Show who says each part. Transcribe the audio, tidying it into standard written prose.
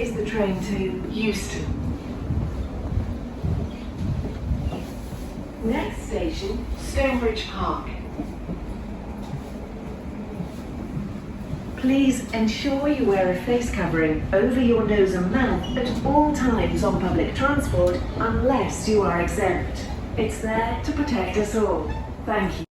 Speaker 1: is the train to Euston. Next station, Stonebridge Park. Please ensure you wear a face covering over your nose and mouth at all times on public transport unless you are exempt. It's there to protect us all. Thank you.